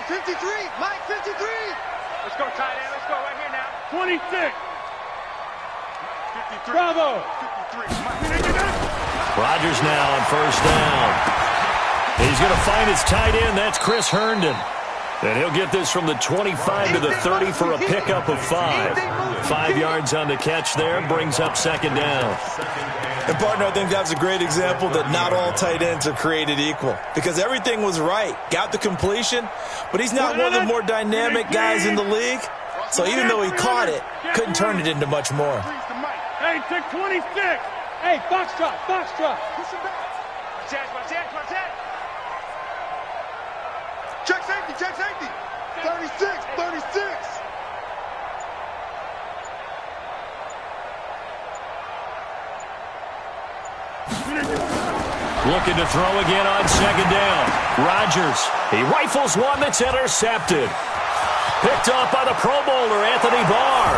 53. Mike, 53. Let's go, tight end. Let's go right here now. 26. 53. Bravo. 53. Mike. Rodgers now on first down. He's going to find his tight end. That's Chris Herndon. And he'll get this from the 25 to the 30 for a pickup of 5. 5 yards on the catch there. Brings up second down. And, partner, I think that's a great example that not all tight ends are created equal. Because everything was right. Got the completion, but he's not one of the more dynamic guys in the league. So even though he caught it, couldn't turn it into much more. Hey, take 26. Hey, foxtrot, foxtrot. Check safety, check safety. 36, 36. Looking to throw again on second down. Rodgers, he rifles one that's intercepted. Picked off by the Pro Bowler, Anthony Barr.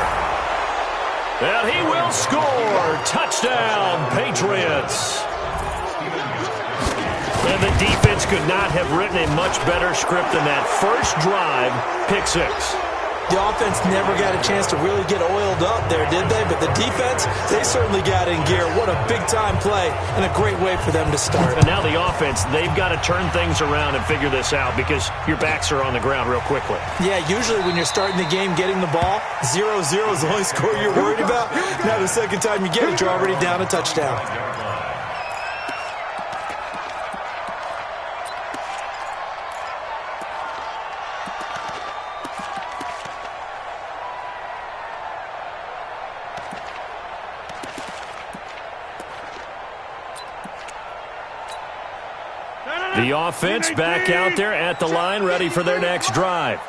And he will score. Touchdown, Patriots. And the defense could not have written a much better script than that. First drive, pick 6. The offense never got a chance to really get oiled up there, did they? But the defense, they certainly got in gear. What a big-time play and a great way for them to start. And now the offense, they've got to turn things around and figure this out because your backs are on the ground real quickly. Yeah, usually when you're starting the game getting the ball, 0-0 is the only score you're worried about. Now the second time you get it, you're already down a touchdown. The offense back out there at the line, ready for their next drive.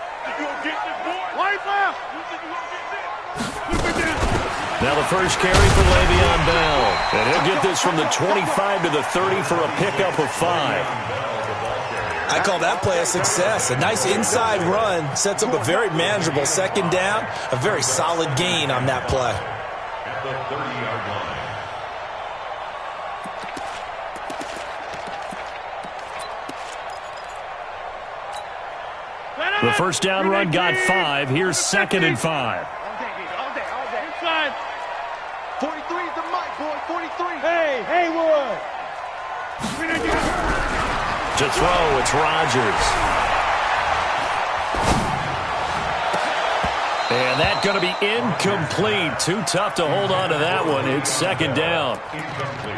Now the first carry for Le'Veon Bell. And he'll get this from the 25 to the 30 for a pickup of 5. I call that play a success. A nice inside run sets up a very manageable second down. A very solid gain on that play. At the 30-yard line. The first down run got 5. Here's second and 5. Inside. 43 is the mic, boy. 43. Hey, Haywood. To throw, it's Rodgers. And that's going to be incomplete. Too tough to hold on to that one. It's second down.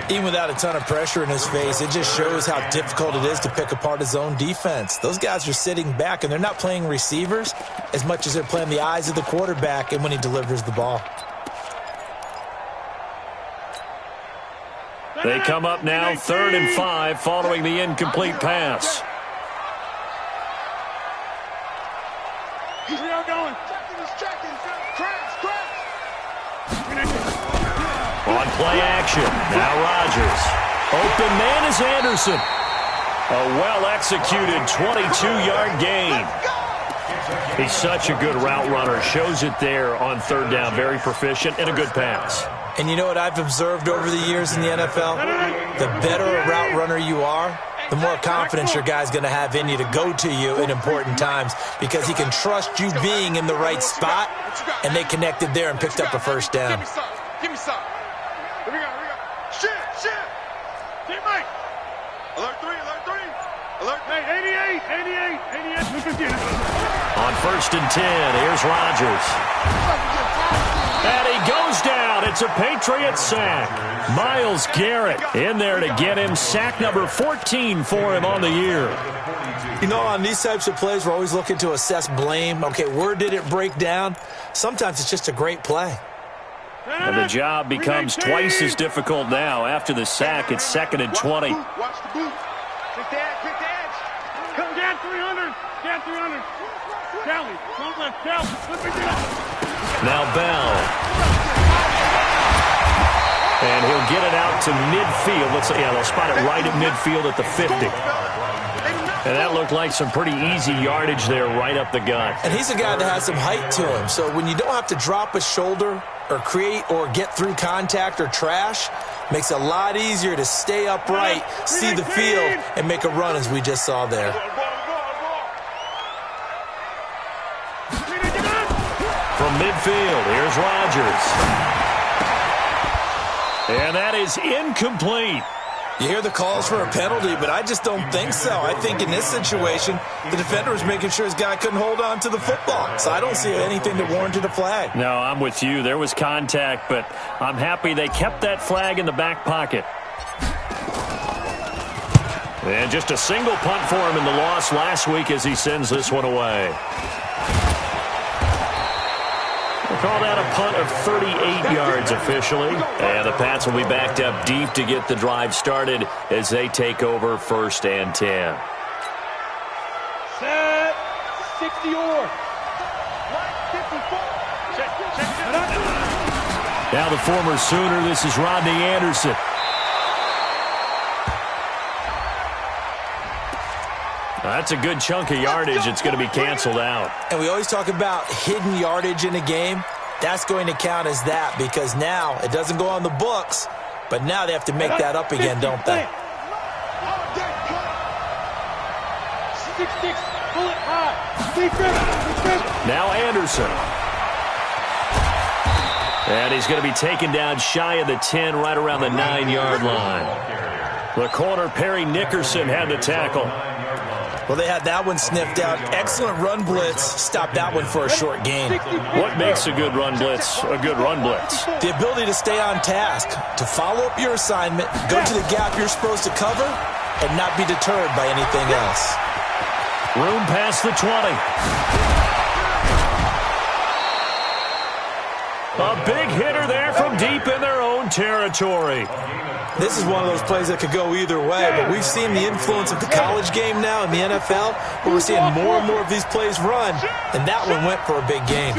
Even without a ton of pressure in his face, it just shows how difficult it is to pick apart his own defense. Those guys are sitting back, and they're not playing receivers as much as they're playing the eyes of the quarterback and when he delivers the ball. They come up now, 3rd and 5, following the incomplete pass. We are going. On play action, now Rodgers. Open man is Anderson. A well-executed 22-yard gain. He's such a good route runner. Shows it there on 3rd down. Very proficient and a good pass. And you know what I've observed over the years in the NFL? The better a route runner you are, the more confidence your guy's going to have in you to go to you in important times because he can trust you being in the right spot, and they connected there and picked up a first down. Give me some. Here we go. Shit. Team Mike. Alert 3. Alert. Hey, 88. On 1st and 10, here's Rodgers. And he goes down. It's a Patriot sack. Myles Garrett in there to get him. Sack number 14 for him on the year. You know, on these types of plays, we're always looking to assess blame. Okay, where did it break down? Sometimes it's just a great play. And the job becomes twice as difficult now. After the sack, it's 2nd and 20. Watch the boot. Pick the edge. Come down 300. Down 300. Callie, don't let Callie. Let me get up. Now Bell. And he'll get it out to midfield. Let's see, yeah, they'll spot it right at midfield at the 50. And that looked like some pretty easy yardage there right up the gut. And he's a guy that has some height to him. So when you don't have to drop a shoulder or create or get through contact or trash, makes it a lot easier to stay upright, see the field, and make a run as we just saw there. midfield, here's Rodgers. And that is incomplete. You hear the calls for a penalty, but I just don't think so. I think in this situation, the defender was making sure his guy couldn't hold on to the football. So I don't see anything that warranted a flag. No, I'm with you. There was contact, but I'm happy they kept that flag in the back pocket. And just a single punt for him in the loss last week as he sends this one away. We'll call that a punt of 38 yards officially. And the Pats will be backed up deep to get the drive started as they take over 1st and 10. Set. 60 or. Now the former Sooner, this is Rodney Anderson. That's a good chunk of yardage. It's going to be canceled out. And we always talk about hidden yardage in a game. That's going to count as that because now it doesn't go on the books, but now they have to make that up again, don't they? 6-6, pull it high. Defense. Now Anderson. And he's going to be taken down shy of the 10, right around the 9-yard line. The corner, Perry Nickerson, had the tackle. Well, they had that one sniffed out. Excellent run blitz. Stopped that one for a short gain. What makes a good run blitz a good run blitz? The ability to stay on task, to follow up your assignment, go to the gap you're supposed to cover, and not be deterred by anything else. Room past the 20. A big hitter there from deep in their own territory. This is one of those plays that could go either way, but we've seen the influence of the college game now in the NFL, where we're seeing more and more of these plays run, and that one went for a big gain.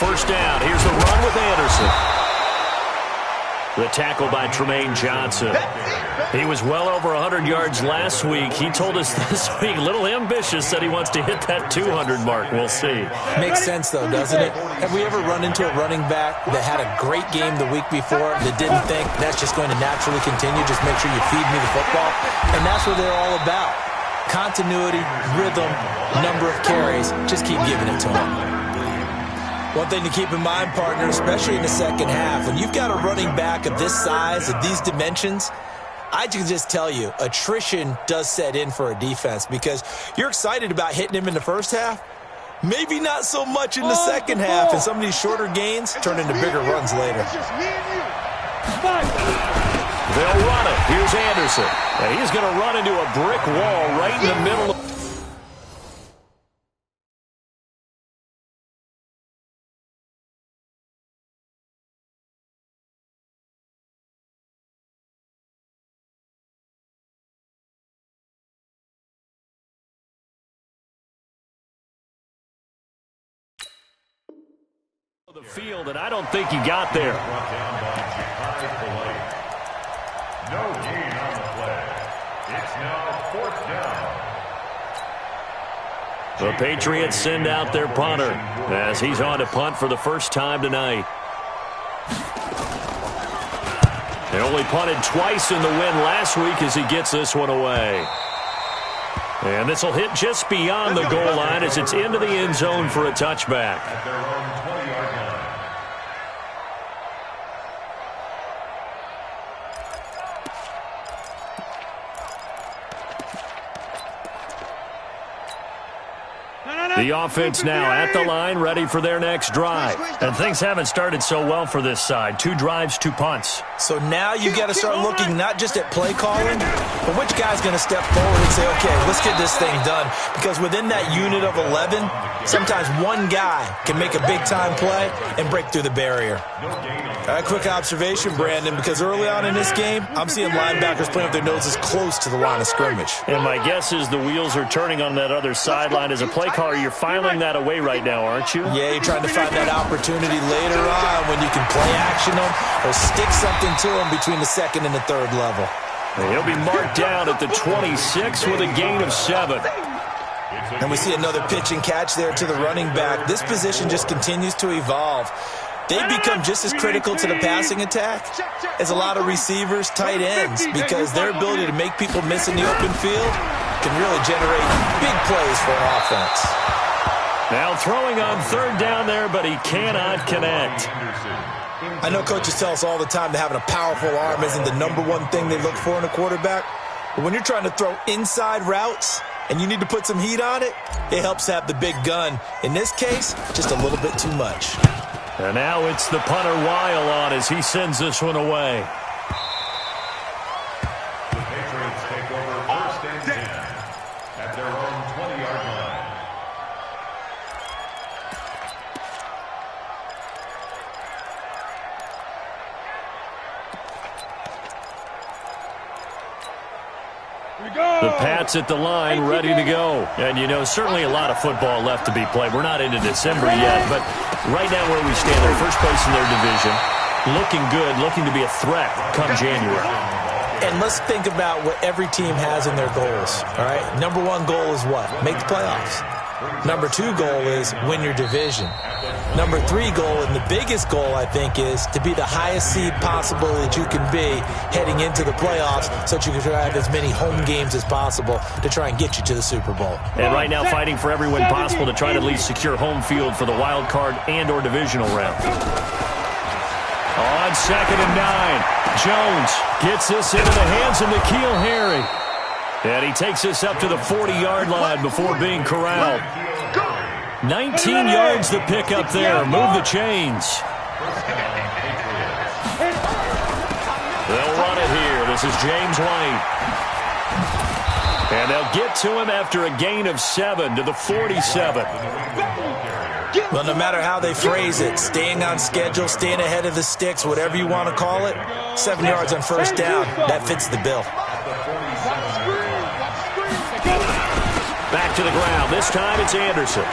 1st down. Here's the run with Anderson. The tackle by Tremaine Johnson. He was well over 100 yards last week. He told us this week, a little ambitious, said he wants to hit that 200 mark. We'll see. Makes sense, though, doesn't it? Have we ever run into a running back that had a great game the week before that didn't think that's just going to naturally continue? Just make sure you feed me the football. And that's what they're all about. Continuity, rhythm, number of carries. Just keep giving it to them. One thing to keep in mind, partner, especially in the second half, when you've got a running back of this size, of these dimensions, I can just tell you, attrition does set in for a defense because you're excited about hitting him in the first half. Maybe not so much in the second half, and some of these shorter gains turn into bigger runs later. They'll run it. Here's Anderson. And he's going to run into a brick wall right in the middle. The field, and I don't think he got there. No gain on the play. It's now 4th down. The Patriots send out their punter as he's on to punt for the first time tonight. They only punted twice in the win last week as he gets this one away. And this will hit just beyond the goal line as it's into the end zone for a touchback. At their own 20-yard line. The offense now at the line, ready for their next drive. And things haven't started so well for this side. 2 drives, 2 punts. So now you've got to start looking not just at play calling, but which guy's going to step forward and say, okay, let's get this thing done. Because within that unit of 11, sometimes one guy can make a big-time play and break through the barrier. A quick observation, Brandon, because early on in this game, I'm seeing linebackers playing with their noses close to the line of scrimmage. And my guess is the wheels are turning on that other sideline. As a play caller, you're filing that away right now, aren't you? Yeah, you're trying to find that opportunity later on when you can play action them or stick something to them between the 2nd and the 3rd level. And he'll be marked down at the 26 with a gain of 7. And we see another pitch and catch there to the running back. This position just continues to evolve. They become just as critical to the passing attack as a lot of receivers, tight ends, because their ability to make people miss in the open field can really generate big plays for an offense. Now throwing on third down there, but he cannot connect. I know coaches tell us all the time that having a powerful arm isn't the #1 thing they look for in a quarterback. But when you're trying to throw inside routes and you need to put some heat on it, it helps to have the big gun. In this case, just a little bit too much. And now it's the punter Weil on as he sends this one away. The Patriots take over first and 10 at their own 20-yard line. The Pats at the line, ready to go. And, you know, certainly a lot of football left to be played. We're not into December yet, but right now where we stand, they're first place in their division. Looking good, looking to be a threat come January. And let's think about what every team has in their goals, all right? #1 goal is what? Make the playoffs. #2 goal is win your division. #3 goal, and the biggest goal, I think, is to be the highest seed possible that you can be heading into the playoffs so that you can have as many home games as possible to try and get you to the Super Bowl. And right now fighting for every win possible to try to at least secure home field for the wild card and or divisional round. On 2nd and 9, Jones gets this into the hands of N'Keal Harry. And he takes this up to the 40-yard line before being corralled. 19 yards to pick up there. Move the chains. They'll run it here. This is James White. And they'll get to him after a gain of 7 to the 47. Well, no matter how they phrase it, staying on schedule, staying ahead of the sticks, whatever you want to call it, 7 yards on first down, that fits the bill. Back to the ground. This time it's Anderson.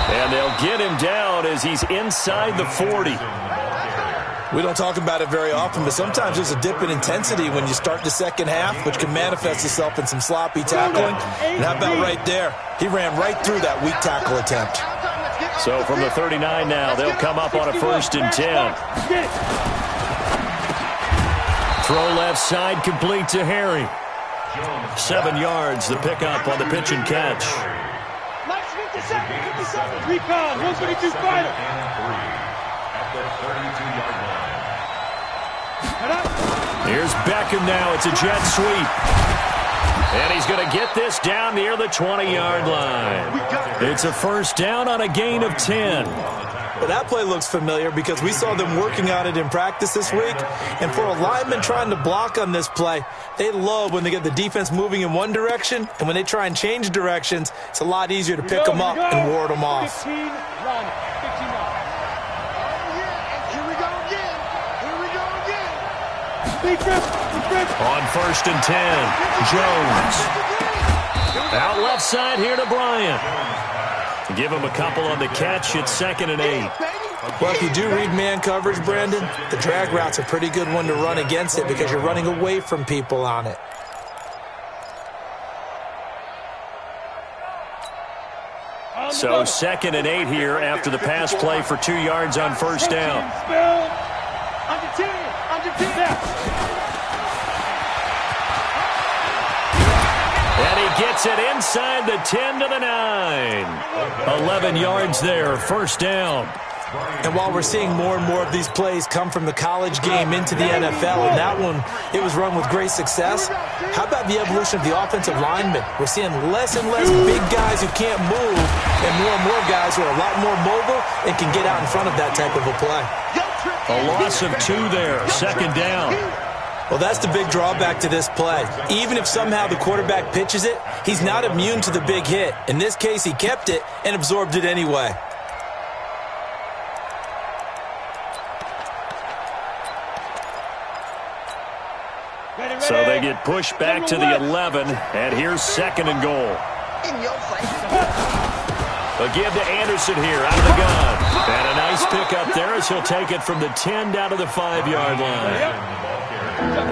And they'll get him down as he's inside the 40. We don't talk about it very often, but sometimes there's a dip in intensity when you start the second half, which can manifest itself in some sloppy tackling. And how about right there? He ran right through that weak tackle attempt. So from the 39 now, they'll come up on a 1st and 10. Throw left side complete to Harry. 7 yards, the pickup on the pitch and catch. Recon, 122 fighter. At the 32-yard line. Here's Beckham now. It's a jet sweep. And he's going to get this down near the 20-yard line. It's a first down on a gain of 10. Well, that play looks familiar because we saw them working on it in practice this week. And for a lineman trying to block on this play, they love when they get the defense moving in one direction. And when they try and change directions, it's a lot easier to pick them up and ward them off. 15, run. 15 run. Here we go again. Here we go again. Defense. On 1st and 10, Jones. Out left side here to Bryant. Give him a couple on the catch. It's 2nd and 8. Well, if you do read man coverage, Brandon, the drag route's a pretty good one to run against it because you're running away from people on it. So 2nd and 8 here after the pass play for 2 yards on first down. Under 10. And he gets it inside the 10 to the 9. 11 yards there, first down. And while we're seeing more and more of these plays come from the college game into the NFL, and that one, it was run with great success, how about the evolution of the offensive linemen? We're seeing less and less big guys who can't move and more guys who are a lot more mobile and can get out in front of that type of a play. A loss of 2 there, 2nd down. Well, that's the big drawback to this play. Even if somehow the quarterback pitches it, he's not immune to the big hit. In this case, he kept it and absorbed it anyway. So they get pushed back to the 11, and here's 2nd and goal. A give to Anderson here out of the gun. And a nice pickup there as he'll take it from the 10 down to the 5-yard line.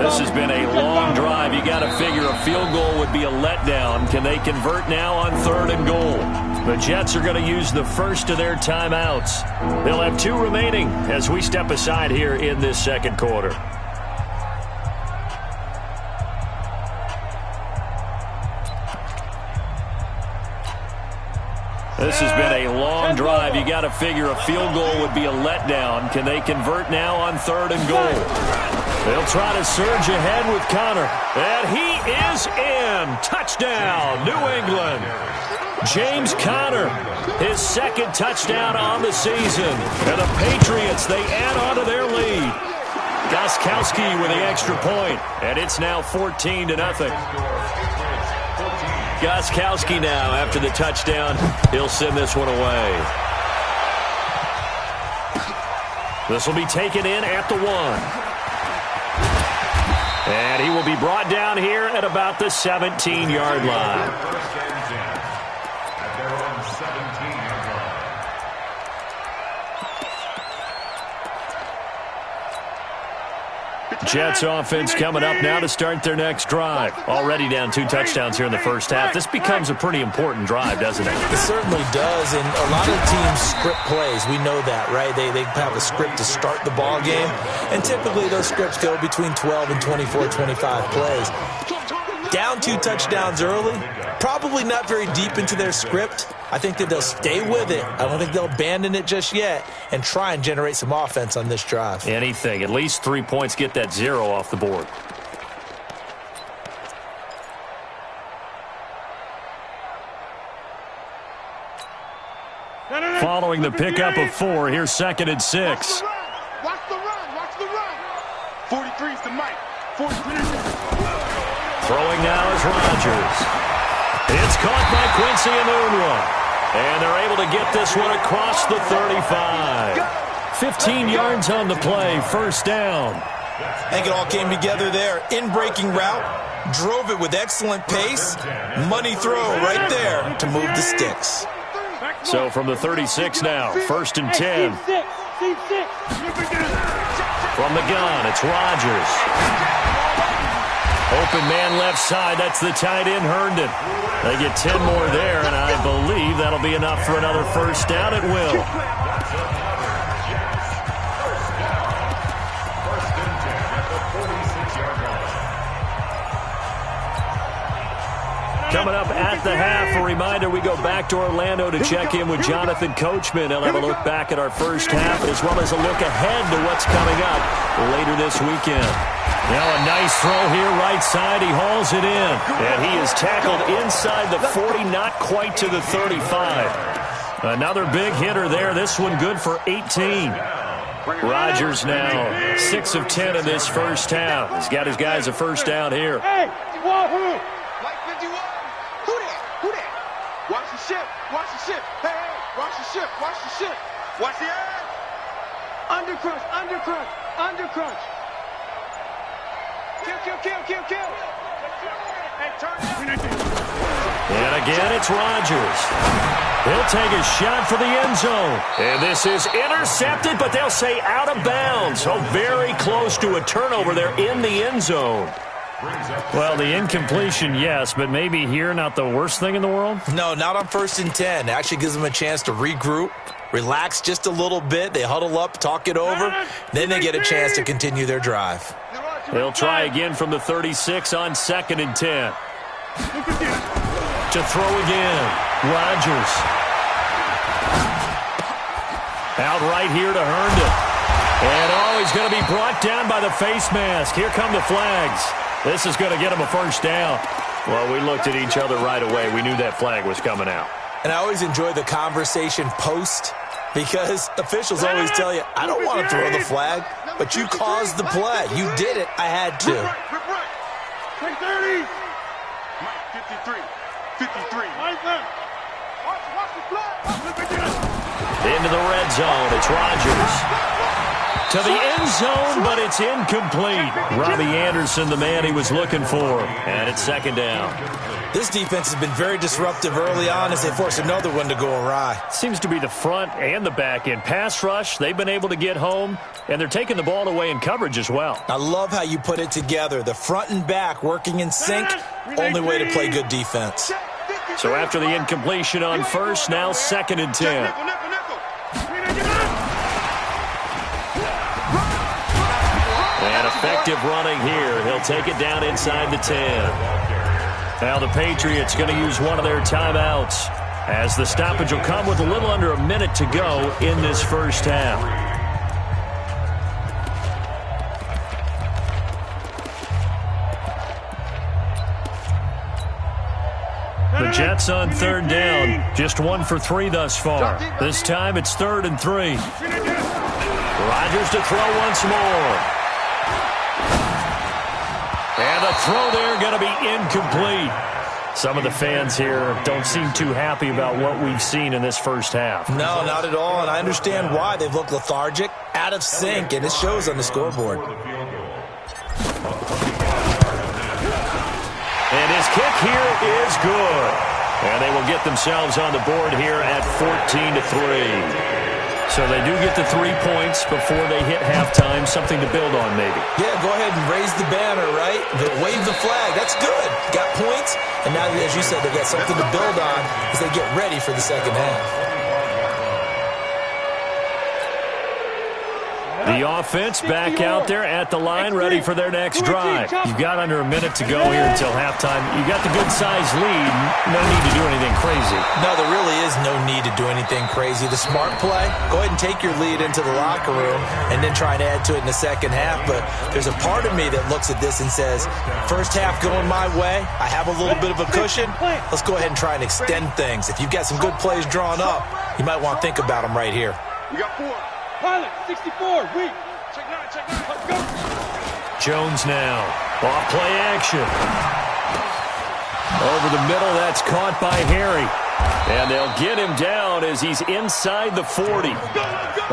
This has been a long drive. You got to figure a field goal would be a letdown. Can they convert now on 3rd and goal? The Jets are going to use the first of their timeouts. They'll have 2 remaining as we step aside here in this second quarter. This has been a long drive. You got to figure a field goal would be a letdown. Can they convert now on 3rd and goal? They'll try to surge ahead with Connor. And he is in. Touchdown, New England. James Conner, his 2nd touchdown on the season. And the Patriots, they add on to their lead. Gostkowski with the extra point. And it's now 14-0. Gostkowski now, after the touchdown, he'll send this one away. This will be taken in at the 1. And he will be brought down here at about the 17-yard line. Jets offense coming up now to start their next drive. Already down 2 touchdowns here in the first half. This becomes a pretty important drive, doesn't it? It certainly does, and a lot of teams script plays. We know that, right? They have a script to start the ball game, and typically those scripts go between 12 and 24, 25 plays. Down 2 touchdowns early, probably not very deep into their script. I think that they'll stay with it. I don't think they'll abandon it just yet and try and generate some offense on this drive. Anything. At least 3 points, get that 0 off the board. Following the pickup of 4, here's 2nd and 6. Watch the run. Watch the run. 43's the mic. 43. Throwing now is Rodgers. It's caught by Quincy Enunwa. And they're able to get this one across the 35. 15 yards on the play, 1st down. I think it all came together there. In-breaking route, drove it with excellent pace. Money throw right there to move the sticks. So from the 36 now, 1st and 10. From the gun, it's Rodgers. Open man left side. That's the tight end, Herndon. They get 10 more there, and I believe that'll be enough for another 1st down. It will. Coming up at the half, a reminder, we go back to Orlando to check in with Jonathan Coachman. He'll have a look back at our first half as well as a look ahead to what's coming up later this weekend. Now a nice throw here, right side. He hauls it in. And he is tackled inside the 40, not quite to the 35. Another big hitter there. This one good for 18. Rodgers now 6 of 10 in this first half. He's got his guys a 1st down here. Hey, Wahoo! White 51. Who that? Who that? Watch the ship. Watch the ship. Hey, hey. Watch the ship. Watch the ship. Watch the edge. Undercrunch. Undercrunch. Undercrunch. Kill, kill, kill, kill, kill. Hey, turn down. And again, it's Rodgers. He'll take a shot for the end zone. And this is intercepted, but they'll say out of bounds. So very close to a turnover there in the end zone. Well, the incompletion, yes, but maybe here not the worst thing in the world? No, not on 1st and 10. It actually gives them a chance to regroup, relax just a little bit. They huddle up, talk it over. Then they get a chance to continue their drive. They'll try again from the 36 on 2nd and 10. To throw again. Rodgers. Out right here to Herndon. And, he's going to be brought down by the face mask. Here come the flags. This is going to get him a 1st down. Well, we looked at each other right away. We knew that flag was coming out. And I always enjoy the conversation post because officials always tell you, I don't want to throw the flag, but you caused the play. You did it. I had to. Take 30. 53. 53. Watch the flag. Into the red zone. It's Rodgers. To the end zone, but it's incomplete. Robbie Anderson, the man he was looking for. And it's 2nd down. This defense has been very disruptive early on as they force another one to go awry. Seems to be the front and the back end. Pass rush, they've been able to get home, and they're taking the ball away in coverage as well. I love how you put it together. The front and back working in sync, only way to play good defense. So after the incompletion on 1st, now 2nd and 10. And effective running here. He'll take it down inside the 10. Now the Patriots going to use one of their timeouts. as the stoppage will come with a little under a minute to go in this first half. The Jets on third down, just 1 for 3 thus far. This time it's 3rd and 3. Rodgers to throw once more. And the throw there going to be incomplete. Some of the fans here don't seem too happy about what we've seen in this first half. No, not at all, and I understand why. They've looked lethargic, out of sync, and it shows on the scoreboard. And his kick here is good. And they will get themselves on the board here at 14-3. So they do get the 3 points before they hit halftime, something to build on maybe. Yeah, go ahead and raise the banner, right? Wave the flag. That's good. Got points, and now, as you said, they got something to build on as they get ready for the second half. The offense back out there at the line, ready for their next drive. You've got under a minute to go here until halftime. You've got the good-sized lead. No need to do anything crazy. No, there really is no need to do anything crazy. The smart play, go ahead and take your lead into the locker room and then try and add to it in the second half. But there's a part of me that looks at this and says, first half going my way, I have a little bit of a cushion. Let's go ahead and try and extend things. If you've got some good plays drawn up, you might want to think about them right here. We got 4. Pilot, 64, weak. Check 9, let's go. Jones now. Off play action. Over the middle, that's caught by Harry. And they'll get him down as he's inside the 40.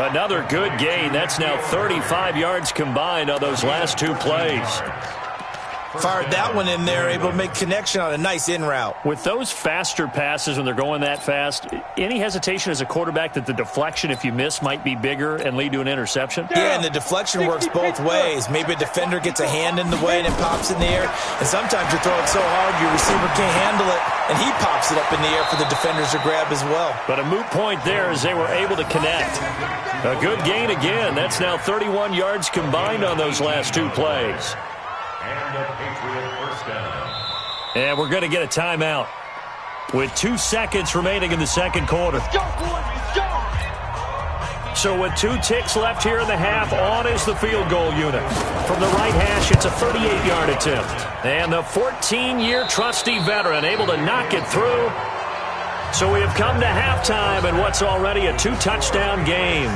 Another good gain. That's now 35 yards combined on those last 2 plays. Fired that one in there, able to make connection on a nice in route. With those faster passes when they're going that fast, any hesitation as a quarterback that the deflection, if you miss, might be bigger and lead to an interception? Yeah, and the deflection works both ways. Maybe a defender gets a hand in the way and it pops in the air. And sometimes you throw it so hard your receiver can't handle it, and he pops it up in the air for the defenders to grab as well. But a moot point there as they were able to connect. A good gain again. That's now 31 yards combined on those last 2 plays. And a Patriot first down. And we're going to get a timeout with 2 seconds remaining in the second quarter. Let's go, boys. Let's go. So with 2 ticks left here in the half, on is the field goal unit. From the right hash, it's a 38-yard attempt. And the 14-year trusty veteran able to knock it through. So we have come to halftime in what's already a 2-touchdown game.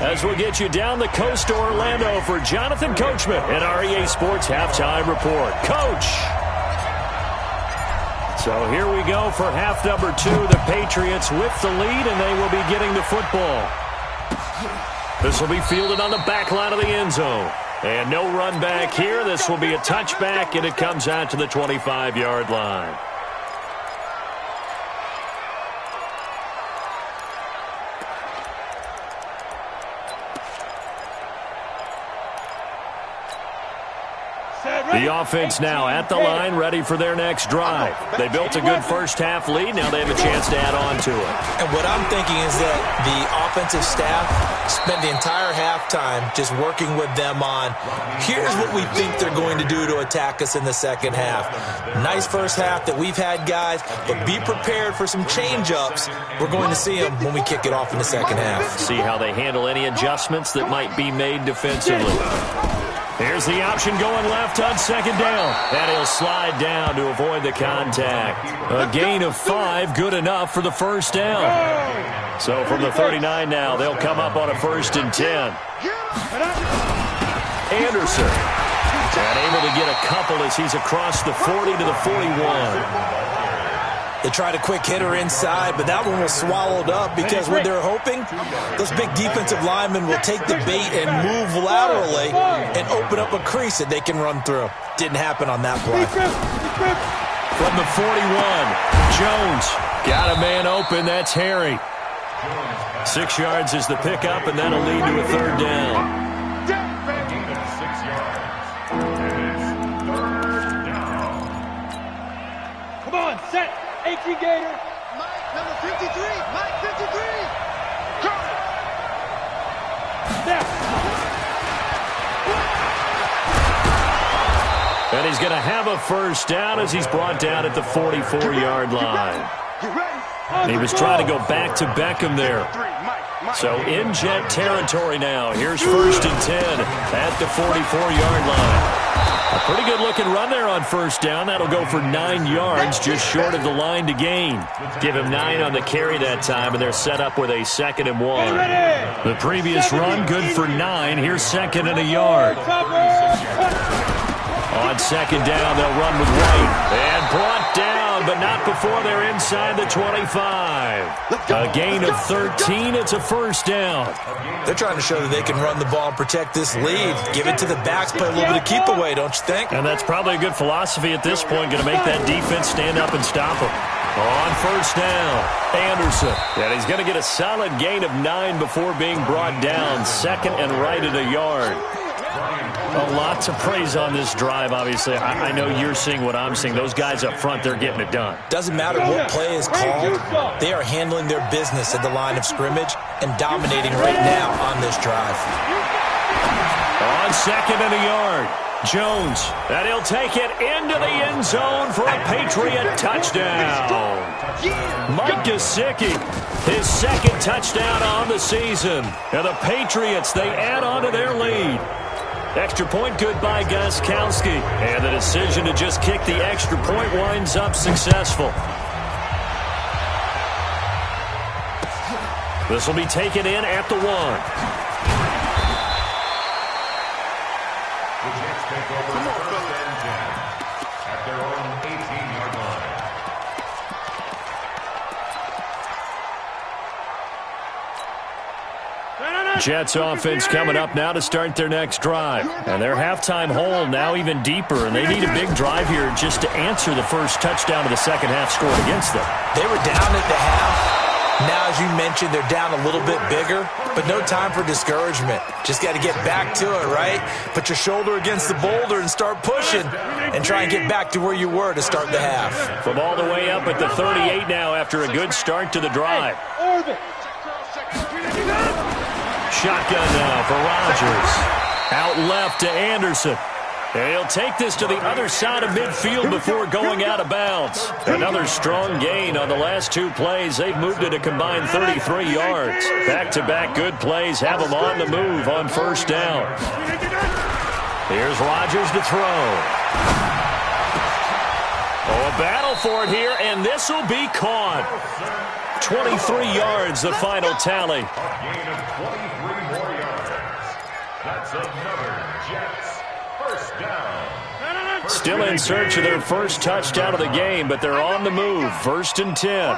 As we'll get you down the coast to Orlando for Jonathan Coachman at our EA Sports Halftime Report. Coach! So here we go for half number 2. The Patriots with the lead, and they will be getting the football. This will be fielded on the back line of the end zone. And no run back here. This will be a touchback, and it comes out to the 25-yard line. The offense now at the line, ready for their next drive. They built a good first-half lead. Now they have a chance to add on to it. And what I'm thinking is that the offensive staff spent the entire halftime just working with them on, here's what we think they're going to do to attack us in the second half. Nice first half that we've had, guys, but be prepared for some change-ups. We're going to see them when we kick it off in the second half. See how they handle any adjustments that might be made defensively. Here's the option going left on second down. And he'll slide down to avoid the contact. A gain of 5, good enough for the first down. So from the 39 now, they'll come up on a 1st and 10. Anderson. And able to get a couple as he's across the 40 to the 41. They tried a quick hitter inside, but that one was swallowed up because what they're hoping, those big defensive linemen will take the bait and move laterally and open up a crease that they can run through. Didn't happen on that play. From the 41, Jones got a man open. That's Harry. 6 yards is the pickup, and that'll lead to a 3rd down. Come on, set. 18 Gator. Mike, number 53. Mike, 53. Go. Step. And he's going to have a first down as he's brought down at the 44-yard line. You ready? He was trying to go back to Beckham there. So in jet territory now. Here's 1st and 10 at the 44-yard line. A pretty good-looking run there on 1st down. That'll go for 9 yards, just short of the line to gain. Give him 9 on the carry that time, and they're set up with a 2nd and 1. The previous run, good for 9. Here's 2nd and a yard. On 2nd down, they'll run with White. And brought down, but not before they're inside the 25. A gain of 13. It's a 1st down. They're trying to show that they can run the ball and protect this lead. Give it to the backs, play a little bit of keep away, don't you think? And that's probably a good philosophy at this point. Going to make that defense stand up and stop them. On 1st down, Anderson. And he's going to get a solid gain of 9 before being brought down. 2nd and right at a yard. A lot to praise on this drive, obviously. I know you're seeing what I'm seeing. Those guys up front, they're getting it done. Doesn't matter what play is called. They are handling their business at the line of scrimmage and dominating right now on this drive. On 2nd and a yard, Jones. And he'll take it into the end zone for a Patriot touchdown. Mike Gesicki, his 2nd touchdown on the season. And the Patriots, they add on to their lead. Extra point good by Gostkowski. And the decision to just kick the extra point winds up successful. This will be taken in at the 1. The Jets take over 1st and 10 at their own 18-yard line. Jets offense coming up now to start their next drive. And their halftime hole now even deeper, and they need a big drive here just to answer the first touchdown of the second half scored against them. They were down at the half. Now, as you mentioned, they're down a little bit bigger, but no time for discouragement. Just got to get back to it, right? Put your shoulder against the boulder and start pushing and try and get back to where you were to start the half. From all the way up at the 38 now after a good start to the drive. Shotgun now for Rodgers. Out left to Anderson. And he'll take this to the other side of midfield before going out of bounds. Another strong gain on the last 2 plays. They've moved it a combined 33 yards. Back-to-back good plays have them on the move on 1st down. Here's Rodgers to throw. Oh, a battle for it here, and this will be caught. 23 yards, the final tally. A gain of 23 more yards. That's another Jets 1st down. Still in search of their first touchdown of the game, but they're on the move. 1st and 10.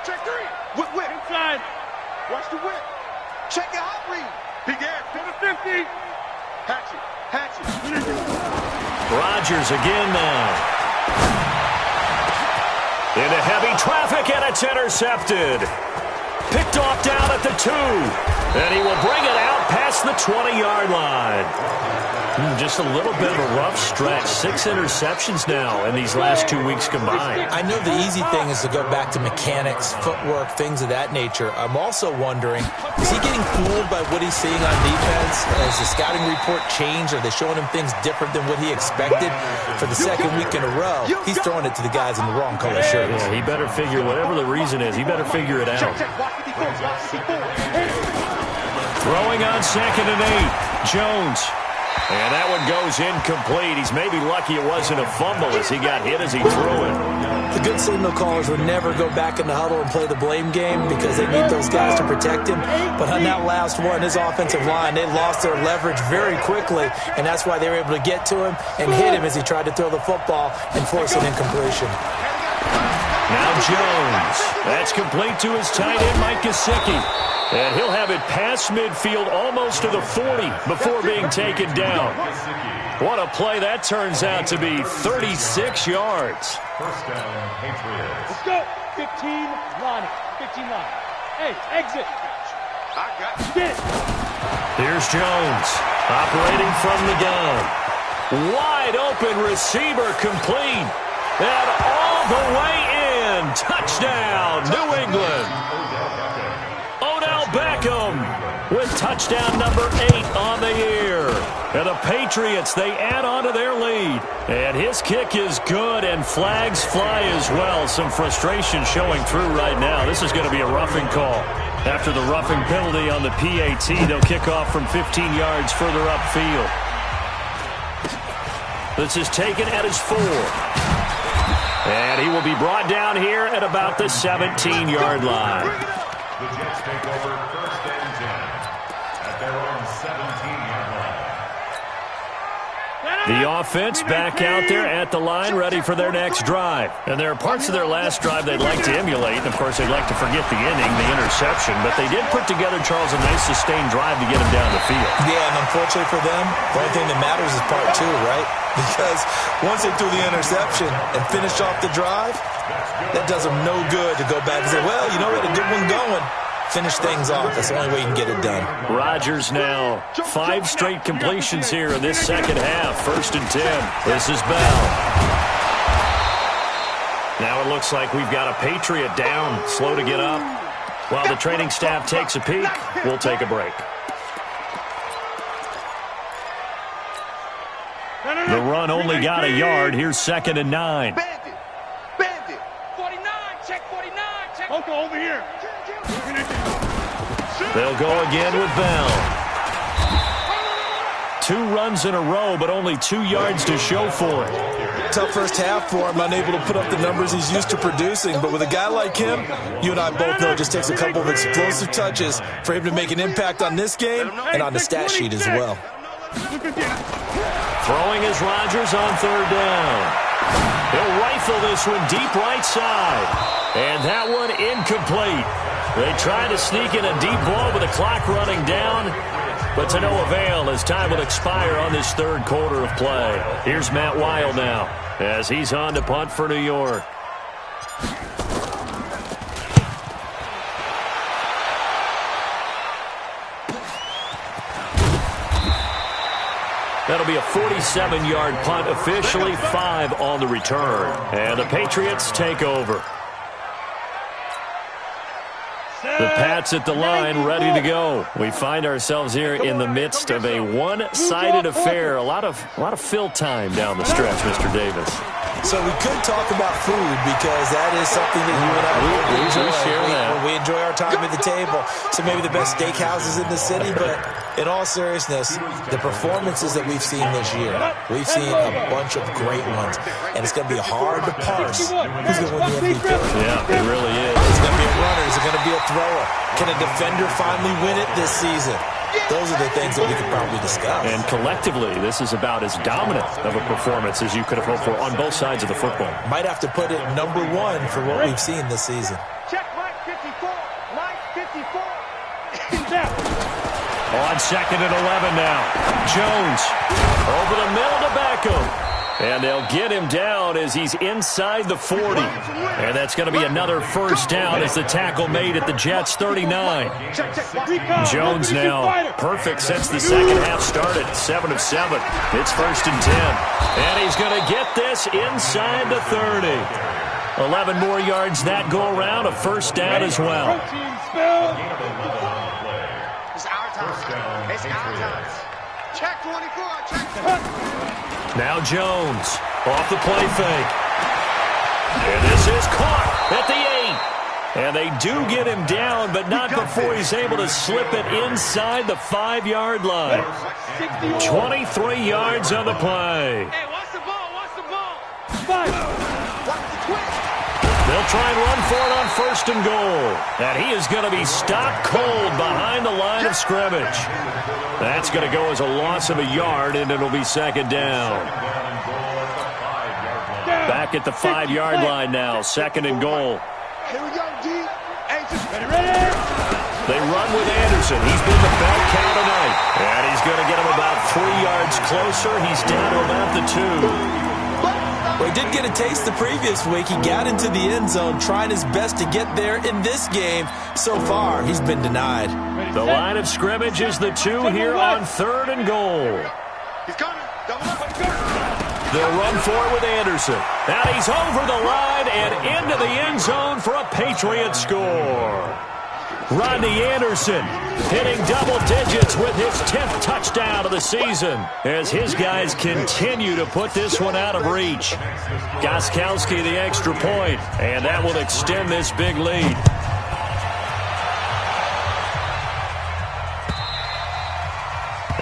Check three. Whip. Inside. Watch the whip. Check your hot read. Big air. To the 50. Hatchet. Rodgers again now. Into heavy traffic, and it's intercepted. Picked off down at the 2. And he will bring it out past the 20-yard line. Just a little bit of a rough stretch. 6 interceptions now in these last 2 weeks combined. I know the easy thing is to go back to mechanics, footwork, things of that nature. I'm also wondering, is he getting fooled by what he's seeing on defense? Has the scouting report changed? Are they showing him things different than what he expected? For the 2nd week in a row, he's throwing it to the guys in the wrong color shirts. Yeah, he better figure, whatever the reason is, he better figure it out. Throwing on 2nd and 8, Jones. And that one goes incomplete. He's maybe lucky it wasn't a fumble as he got hit as he threw it. The good signal callers would never go back in the huddle and play the blame game because they need those guys to protect him. But on that last one, his offensive line, they lost their leverage very quickly, and that's why they were able to get to him and hit him as he tried to throw the football and force an incompletion. Now Jones. That's complete to his tight end, Mike Gesicki. And he'll have it past midfield almost to the 40 before being taken down. What a play that turns out to be. 36 yards. 1st down, Patriots. Let's go. 15 line. Hey, exit. I got you. Get it. Here's Jones operating from the gun. Wide open receiver complete. And all the way in. Touchdown, New England. Beckham with touchdown number 8 on the year. And the Patriots, they add on to their lead. And his kick is good, and flags fly as well. Some frustration showing through right now. This is going to be a roughing call. After the roughing penalty on the PAT, they'll kick off from 15 yards further upfield. This is taken at his 4. And he will be brought down here at about the 17-yard line. The Jets take over 1st and 10 at their own 17-yard line. The offense back out there at the line, ready for their next drive. And there are parts of their last drive they'd like to emulate. And, of course, they'd like to forget the inning, the interception. But they did put together, Charles, a nice sustained drive to get him down the field. Yeah, and unfortunately for them, the only thing that matters is part 2, right? Because once they threw the interception and finished off the drive, that does them no good to go back and say, well, you know, we had a good one going. Finish things off. That's the only way you can get it done. Rodgers now 5 straight completions here in this second half. 1st and 10. This is Bell. Now it looks like we've got a Patriot down, slow to get up. While the training staff takes a peek, we'll take a break. The run only got a yard. Here's 2nd and 9. Bandit. 49, check 49, check. Okay, over here. They'll go again with Bell. 2 runs in a row, but only 2 yards to show for it. Tough first half for him, unable to put up the numbers he's used to producing. But with a guy like him, you and I both know it just takes a couple of explosive touches for him to make an impact on this game and on the stat sheet as well. Throwing is Rodgers on 3rd down. He'll rifle this one deep right side. And that one incomplete. They try to sneak in a deep ball with the clock running down, but to no avail as time will expire on this 3rd quarter of play. Here's Matt Weil now as he's on to punt for New York. That'll be a 47-yard punt, officially 5 on the return. And the Patriots take over. The Pats at the line, ready to go. We find ourselves here in the midst of a one-sided affair. A lot of fill time down the stretch, Mr. Davis. So we could talk about food because that is something that you and I enjoy. We enjoy our time at the table. So maybe the best steakhouses in the city, but in all seriousness, the performances that we've seen this year, we've seen a bunch of great ones, and it's going to be hard to parse who's going to win the MVP. Yeah, it really is. Is it going to be a runner? Is it going to be a thrower? Can a defender finally win it this season? Those are the things that we could probably discuss. And collectively, this is about as dominant of a performance as you could have hoped for on both sides of the football. Might have to put it number 1 for what we've seen this season. Check Mike 54. Mike 54. On 2nd and 11 now. Jones over the middle to Beckham. And they'll get him down as he's inside the 40. And that's going to be another 1st down as the tackle made at the Jets' 39. Jones now perfect since the second half started. 7 of 7. It's 1st and 10. And he's going to get this inside the 30. 11 more yards that go around. A 1st down as well. It's our time. It's our time. Check 24. Check. Now Jones off the play fake. And this is caught at the 8. And they do get him down, but not before he's able to slip it inside the 5-yard line. 23 yards on the play. Hey, what's the ball? What's the ball? They'll try and run for it on 1st and goal. And he is going to be stopped cold behind the line of scrimmage. That's going to go as a loss of a yard, and it'll be 2nd down. Back at the 5-yard line now, 2nd and goal. Here we go, D. Ready? They run with Anderson. He's been the bell cow tonight. And he's going to get him about 3 yards closer. He's down to about the 2. Well, he did get a taste the previous week. He got into the end zone, trying his best to get there in this game. So far, he's been denied. The line of scrimmage is the 2 here on 3rd and goal. He's coming. Double up. They'll run for it with Anderson. Now he's over the line and into the end zone for a Patriot score. Rodney Anderson hitting double digits with his 10th touchdown of the season as his guys continue to put this one out of reach. Gostkowski the extra point, and that will extend this big lead.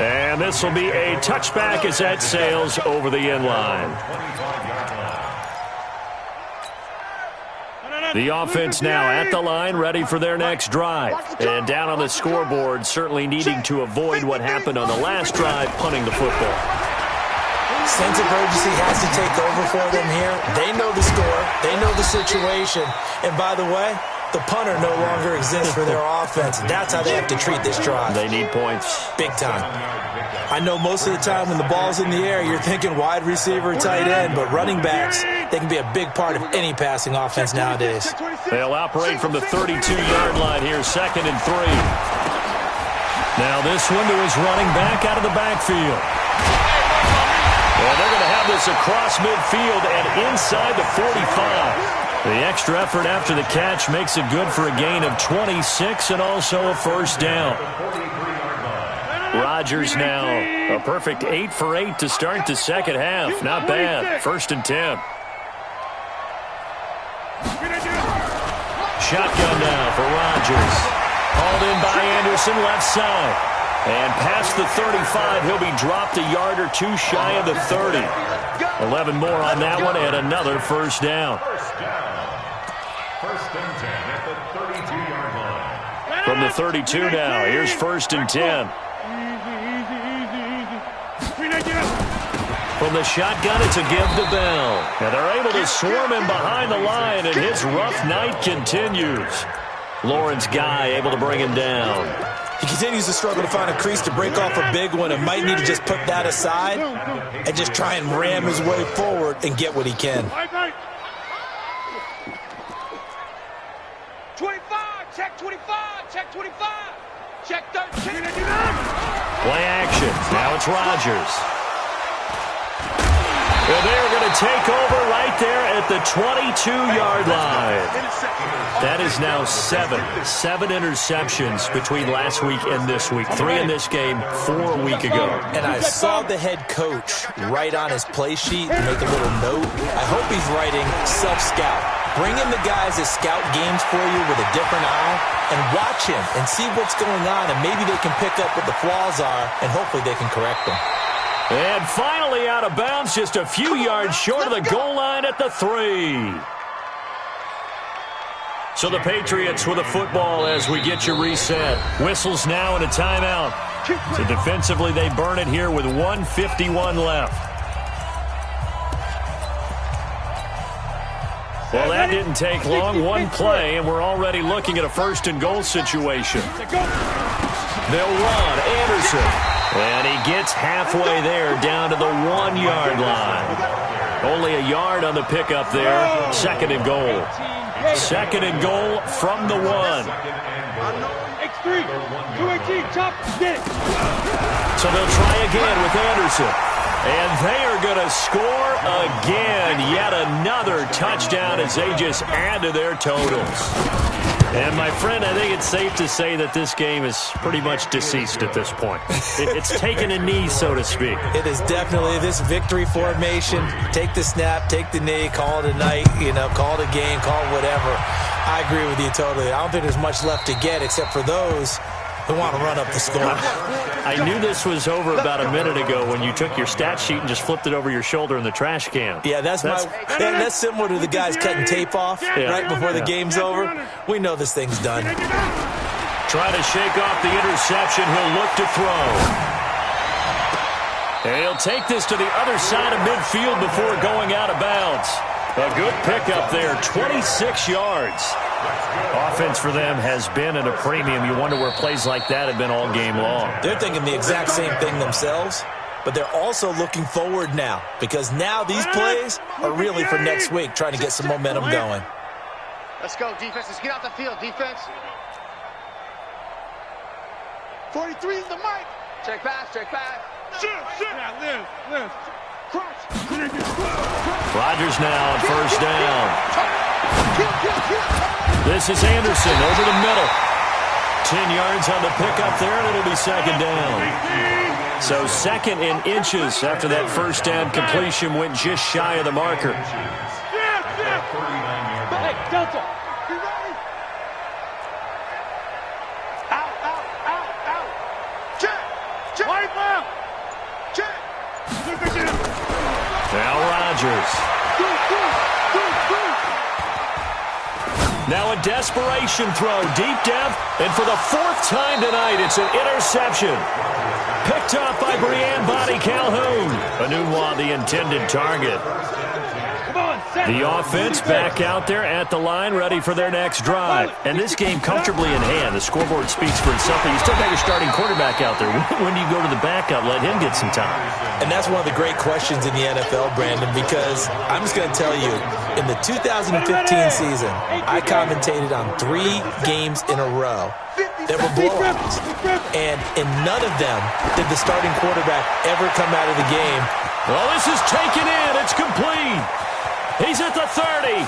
And this will be a touchback as that sails over the end line. The offense now at the line, ready for their next drive. And down on the scoreboard, certainly needing to avoid what happened on the last drive, punting the football. Sense of urgency has to take over for them here. They know the score. They know the situation. And by the way, the punter no longer exists for their offense. That's how they have to treat this drive. They need points. Big time. I know most of the time when the ball's in the air, you're thinking wide receiver, tight end, but running backs, they can be a big part of any passing offense nowadays. They'll operate from the 32-yard line here, 2nd and 3. Now this one to his running back out of the backfield. And they're going to have this across midfield and inside the 45. The extra effort after the catch makes it good for a gain of 26 and also a first down. Rodgers now a perfect 8 for 8 to start the second half. Not bad. 1st and 10. Shotgun now for Rodgers. Hauled in by Anderson, left side. And past the 35, he'll be dropped a yard or two shy of the 30. 11 more on that one and another first down. First and 10 at the 32-yard line. From the 32 now, here's 1st and 10. From the shotgun, it's a give to Bell. And they're able to swarm him behind the line, and his rough night continues. Lawrence Guy able to bring him down. He continues to struggle to find a crease to break off a big one and might need to just put that aside and just try and ram his way forward and get what he can. 25, check 25, check 25, check 13. Play action. Now it's Rodgers. And they're going to take over right there at the 22-yard line. That is now 7 interceptions between last week and this week. 3 in this game, 4 a week ago. And I saw the head coach write on his play sheet and make a little note. I hope he's writing self-scout. Bring in the guys that scout games for you with a different eye and watch him and see what's going on, and maybe they can pick up what the flaws are, and hopefully they can correct them. And finally out of bounds, just a few yards short of the goal line at the 3. So the Patriots with a football as we get you reset. Whistles now and a timeout. So defensively they burn it here with 1:51 left. Well, that didn't take long. One play, and we're already looking at a 1st and goal situation. They'll run. Anderson. And he gets halfway there down to the 1-yard line. Only a yard on the pickup there. 2nd and goal. 2nd and goal from the 1. X3, 218, chop, get it. So they'll try again with Anderson. And they are going to score again. Yet another touchdown as they just add to their totals. And, my friend, I think it's safe to say that this game is pretty much deceased at this point. It's taken a knee, so to speak. It is definitely this victory formation. Take the snap, take the knee, call it a night, call it a game, call it whatever. I agree with you totally. I don't think there's much left to get except for those who want to run up the score. I knew this was over about a minute ago when you took your stat sheet and just flipped it over your shoulder in the trash can. Yeah, that's similar to the guys cutting tape off right before the game's over. We know this thing's done. Trying to shake off the interception. He'll look to throw. And he'll take this to the other side of midfield before going out of bounds. A good pickup there, 26 yards. Offense for them has been at a premium. You wonder where plays like that have been all game long. They're thinking the exact same thing themselves, but they're also looking forward now because now these plays are really for next week, trying to get some momentum going. Let's go, defense. Let's get out the field, defense. 43 is the mic. Check pass, check pass. Shit. Yeah, live. Rodgers now on 1st down. This is Anderson over the middle. 10 yards on the pickup there, and it'll be second down. So second in inches after that first down completion went just shy of the marker. Hey, Delta. You ready? Out, out, out, out. Check. Check. Right left. Check. Look again. Now Rodgers. Now a desperation throw, deep depth, and for the fourth time tonight, it's an interception. Picked off by Brianne Bonnie Calhoun. Anunwa, the intended target. The offense back out there at the line, ready for their next drive. And this game comfortably in hand. The scoreboard speaks for itself, but you still got your starting quarterback out there. When do you go to the backup, let him get some time? And that's one of the great questions in the NFL, Brandon, because I'm just going to tell you, in the 2015 season, I commentated on 3 games in a row that were blowouts. And in none of them did the starting quarterback ever come out of the game. Well, this is taken in. It's complete. He's at the 30,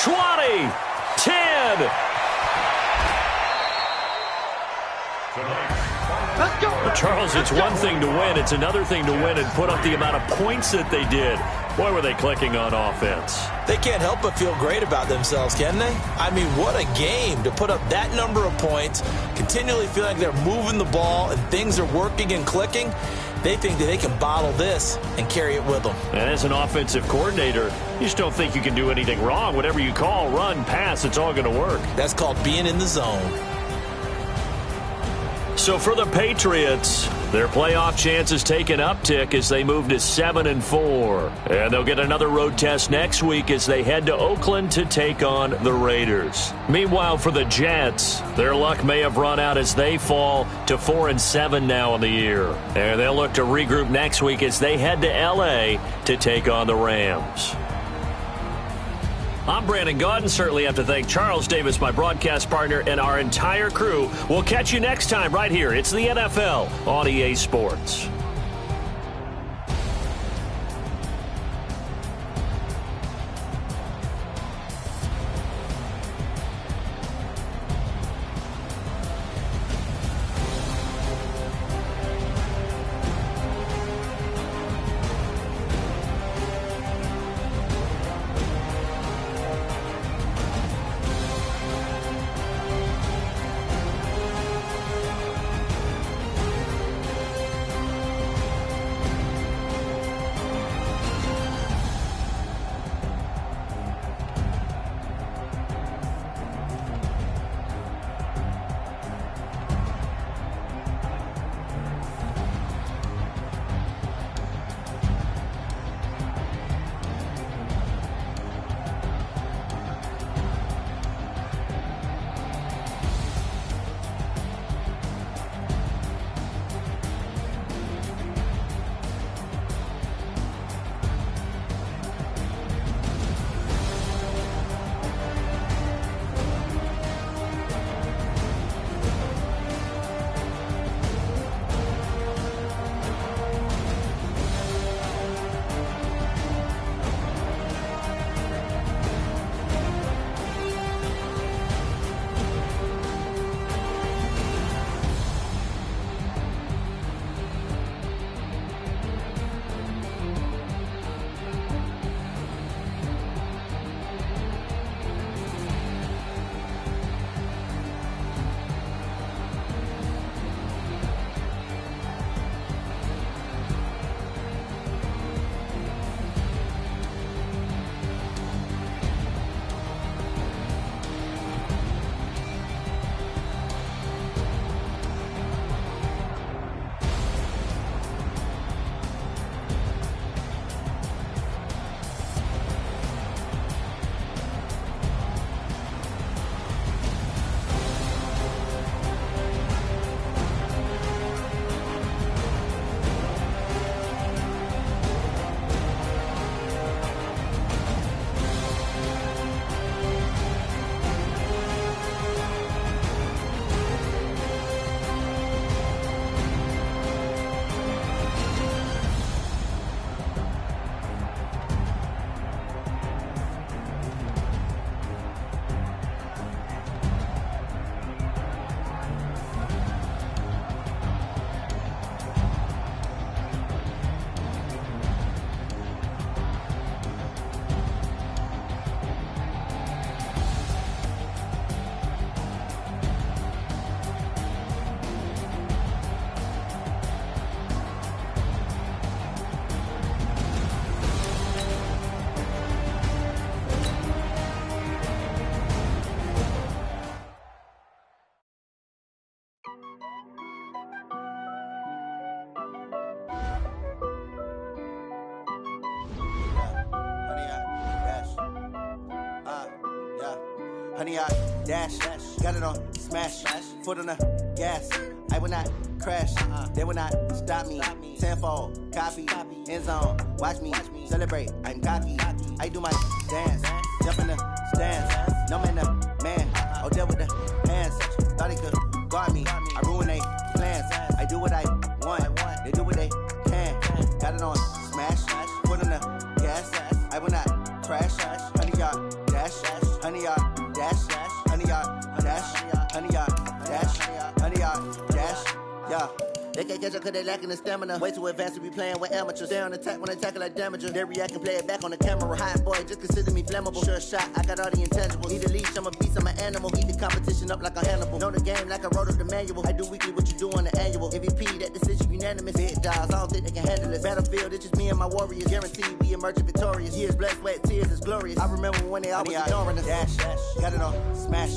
20, 10. Let's go. Well, Charles, it's one thing to win. It's another thing to win and put up the amount of points that they did. Boy, were they clicking on offense. They can't help but feel great about themselves, can they? I mean, what a game to put up that number of points, continually feel like they're moving the ball and things are working and clicking. They think that they can bottle this and carry it with them. And as an offensive coordinator, you just don't think you can do anything wrong. Whatever you call, run, pass, it's all going to work. That's called being in the zone. So for the Patriots, their playoff chances take an uptick as they move to 7-4. And they'll get another road test next week as they head to Oakland to take on the Raiders. Meanwhile, for the Jets, their luck may have run out as they fall to 4-7 now in the year. And they'll look to regroup next week as they head to L.A. to take on the Rams. I'm Brandon Gaudin. Certainly have to thank Charles Davis, my broadcast partner, and our entire crew. We'll catch you next time right here. It's the NFL on EA Sports. Honey, I dash, got it on smash, foot on the gas. I will not crash, they will not stop me. Tenfold, copy, end zone, watch me celebrate. I'm cocky, I do my dance, jump in the stands. No man, the man, oh deal with the hands. Thought he could guard me, I ruin they plans. I do what I want, they do what they can. Got it on smash, foot on the gas. I will not crash, honey, y'all dash, honey, y'all dash, honey, y'all dash, honey, y'all dash, honey, y'all dash, yeah. They can't catch up cause they lacking the stamina. Way too advanced to be playing with amateurs. They on attack when they tackle like damager. They react and play it back on the camera. Hot boy, just consider me flammable. Sure shot, I got all the intangibles. Need a leash, I'm a beast, I'm an animal. Eat the competition up like a Hannibal. Know the game like I wrote up the manual. I do weekly what you do on the annual. MVP, that decision unanimous. Big dogs, I don't think they can handle it. Battlefield, it's just me and my warriors. Guaranteed we emerge victorious. Years, blood, sweat, tears, it's glorious. I remember when they always ignoring us. Dash, got it on smash,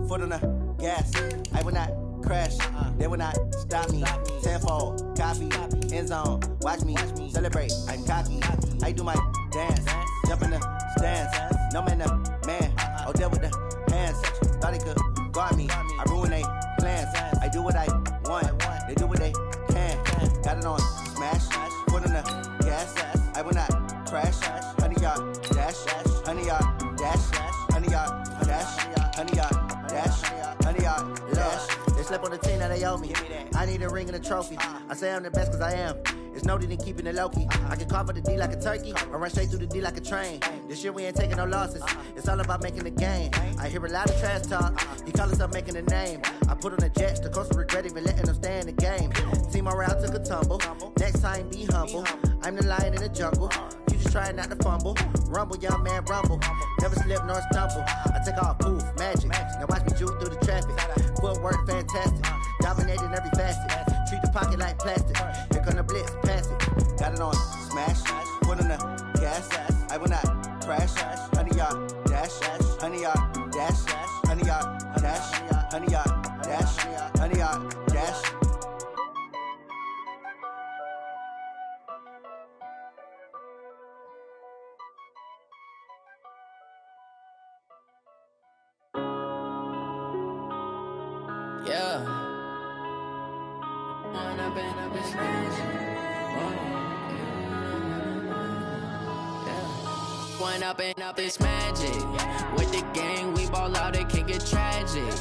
foot on the gas. I will not crash, they will not stop me. Tenfold, copy, end zone, watch me celebrate. I'm cocky, I do my dance, jump in the stands. No man, the man, oh deal with the hands. Thought he could guard me, I ruin they plans. I do what I want, they do what they can. Got it on smash, foot on the gas. I will not crash, honey, y'all dash, honey, y'all dash, honey, y'all dash, honey, y'all dash, honey, y'all dash. They slept on the team that they owe me. I need a ring and a trophy. I say I'm the best cause I am. It's no need in keeping it low-key. I can carve up the D like a turkey or run straight through the D like a train. This year we ain't taking no losses. It's all about making the game. I hear a lot of trash talk. He call himself making a name. I put on the Jets. The coach will regret even letting them stay in the game. Team morale took a tumble. Next time be humble. I'm the lion in the jungle. You just trying not to fumble. Rumble, young man, rumble. Never slip nor stumble. I take off, poof, magic. Now watch me juke through the traffic. Footwork fantastic. Dominating every facet. Treat the pocket like plastic. Here come the blitz, pass it. Got it on smash. Foot on the gas. I will not crash. Honey, y'all dash. Honey, y'all dash. Honey, y'all dash. Honey, y'all dash. Honey, y'all dash. Yeah. One up and up, it's magic. With the gang, we ball out, it can get tragic.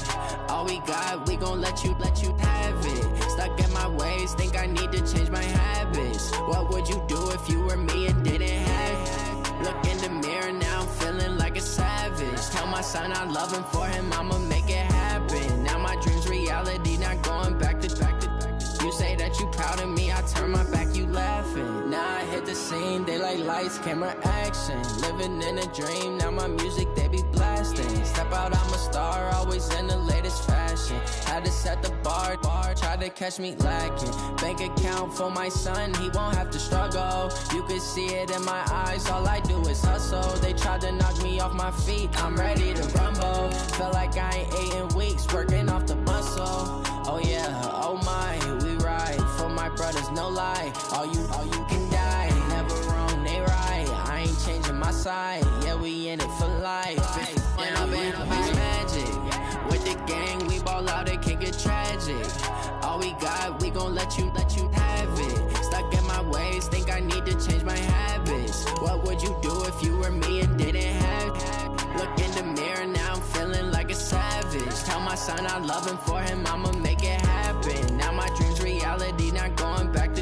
All we got, we gon' let you have it. Stuck in my ways, think I need to change my habits. What would you do if you were me and didn't have it? Look in the mirror, now I'm feeling like a savage. Tell my son I love him, for him I'ma make it happen. Now my dream's reality, not going back to. You say that you proud of me, I turn my back, you laughing. Now I hit the scene, they like lights, camera, action. Living in a dream, now my music, they be blasting. Step out, I'm a star, always in the latest fashion. Had to set the bar, try to catch me lacking. Bank account for my son, he won't have to struggle. You can see it in my eyes, all I do is hustle. They tried to knock me off my feet, I'm ready to rumble. Felt like I ain't ate in weeks, working off the muscle. Oh yeah, oh my, we ride for my brothers, no lie. All you can die, never wrong, they right. I ain't changing my side, yeah, we in it for life. When up and up, it's magic. With the gang, we ball out, it can get tragic. All we got, we gon' let you have it. Stuck in my ways, think I need to change my habits. What would you do if you were me and didn't have it? Look in the mirror, now I'm feeling like a savage. Tell my son I love him, for him I'ma make it happen. Now my dream's reality, not going back to.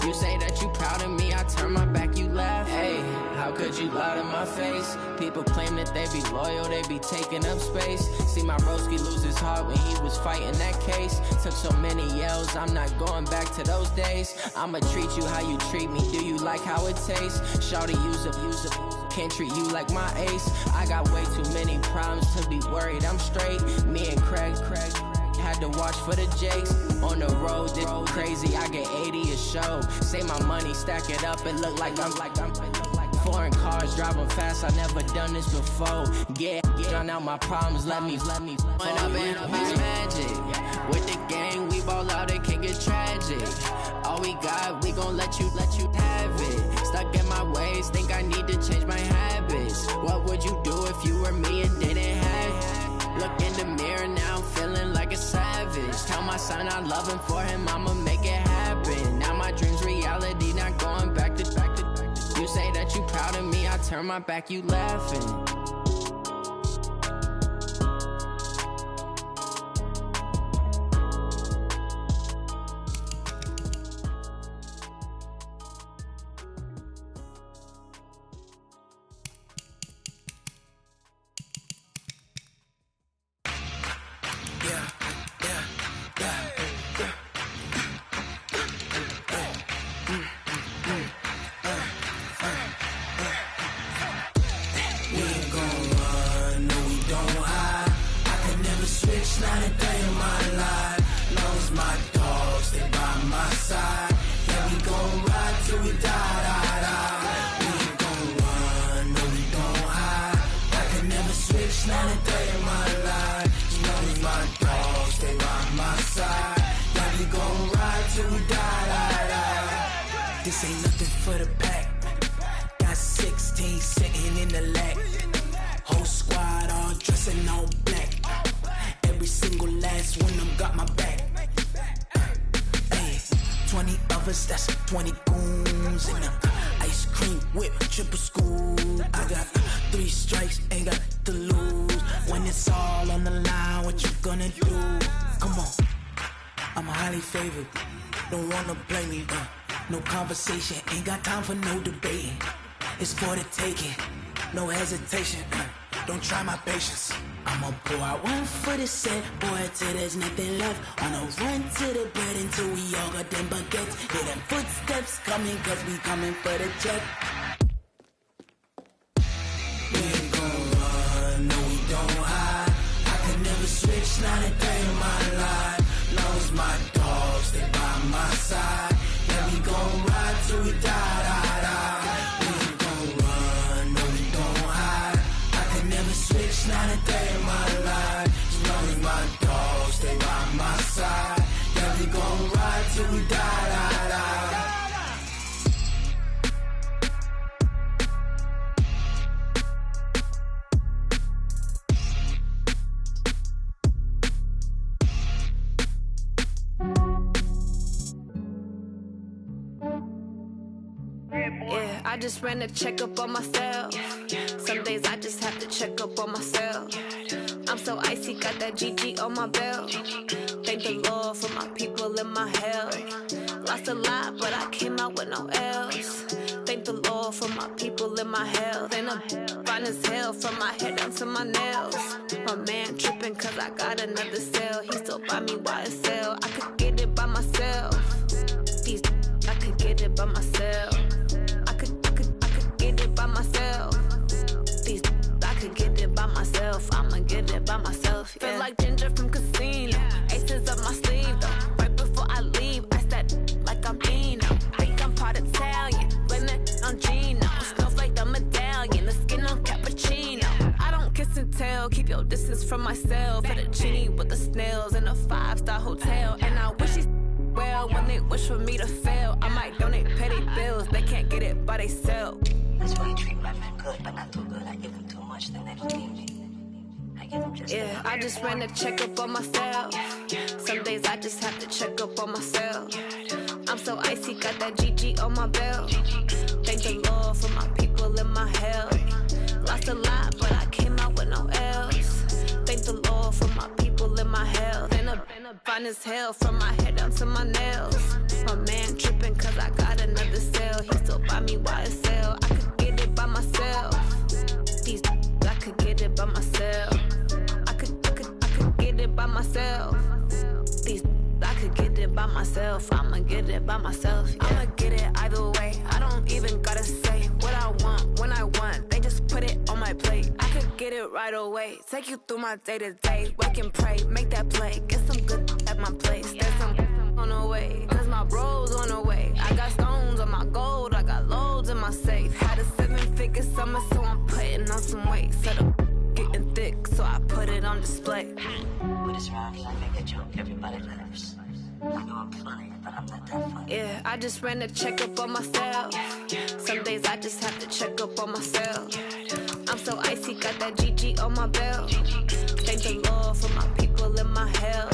You say that you proud of me, I turn my back, you laugh. Hey, how could you lie to my face? People claim that they be loyal, they be taking up space. See my broski lose his heart when he was fighting that case. Took so many yells, I'm not going back to those days. I'ma treat you how you treat me, do you like how it tastes? Shawty, use up, can't treat you like my ace. I got way too many problems to be worried, I'm straight. Me and Craig had to watch for the Jakes. On the road, this crazy, I get 80 a show. Say my money, stack it up, it look like I'm foreign cars, driving fast, I never done this before. Drown out my problems, let me. When up and up, it's magic. With the gang, savage. Tell my son I love him, for him I'ma make it happen. Now my dream's reality, not going back to. You say that you proud of me, I turn my back, you laughing. This ain't nothing for the pack. Got 16 sitting in the lap. Whole squad all dressing all black. Every single last one of them got my back. Hey, 20 of us, that's 20 goons in the ice cream whip, triple scoop. I got 3 strikes, ain't got to lose. When it's all on the line, what you gonna do? Come on, I'm highly favored. Don't wanna play me, no conversation, ain't got time for no debating. It's for the taking, no hesitation. Don't try my patience. I'ma pour out one for the set, boy, till there's nothing left. On a run to the bread until we all got them baguettes. Hear them footsteps coming, cause we coming for the check. We ain't gon' run, no we don't hide. I could never switch, not a day in my life. Long as my dogs stay by my side. Yeah, we gon' ride till we die, die, die. We ain't gon' run, no we don't hide. I could never switch, not a day in my life. As long as my dogs stay by my side. Yeah, we gon' ride till we die, die, die. Yeah, I just ran a checkup on myself. Some days I just have to check up on myself. I'm so icy, got that GG on my belt. Thank the Lord for my people in my hell. Lost a lot, but I came out with no L's. Thank the Lord for my people in my health. And I'm fine as hell from my head down to my nails. My man tripping cause I got another cell. He still buy me YSL. I could get it by myself. These I could get it by myself. I could get it by myself. These I could get it by myself. I'ma get it by myself. Yeah. Feel like Ginger from Casino. Aces up my sleeve though. Right before I leave, I said like I'm Dino. Think I'm part Italian. Blame it on Gino. Snowflake the medallion. The skin on cappuccino. I don't kiss and tell. Keep your distance from myself. For the genie with the snails in a 5-star hotel. And I wish he's well when they wish for me to fail. I might donate petty bills. They can't get it by themselves. That's why you treat my men good, but not too good. I give them too much, then they leave me. I give them just yeah, I just ran a checkup on myself. Some days I just have to check up on myself. I'm so icy, got that GG on my belt. Thank the Lord for my people in my hell. Lost a lot, but I came out with no L's. Thank the Lord for my people in my health. And I'm fine as hell from my head down to my nails. My man tripping cause I got another cell. He still buy me YSL. I could get it by myself. These I could get it by myself. I could get it by myself. These I could get it by myself. I'ma get it by myself. Yeah. I'ma get it either way. I don't even gotta say what I want when I want. They just put it on my plate. I could get it right away. Take you through my day to day. Work and pray, make that play. Get some good at my place. There's some on the way. Cause my bro's on the way. I got stones on my gold. I got loads in my safe. Had a 7-figure summer, so I'm putting on some weight. Set up getting thick, so I put it on display. With this round, I make a joke, everybody laughs. I know I'm funny, but I'm not that funny. Yeah, I just ran a checkup on myself. Some days I just have to check up on myself. I'm so icy, got that GG on my belt. Thank the Lord for my people in my hell.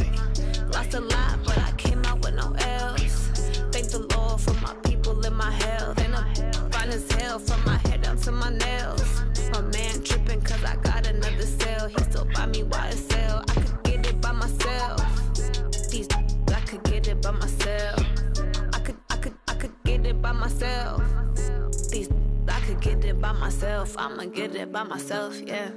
by myself. I could get it by myself. I could get it by myself. I'ma get it by myself, yeah.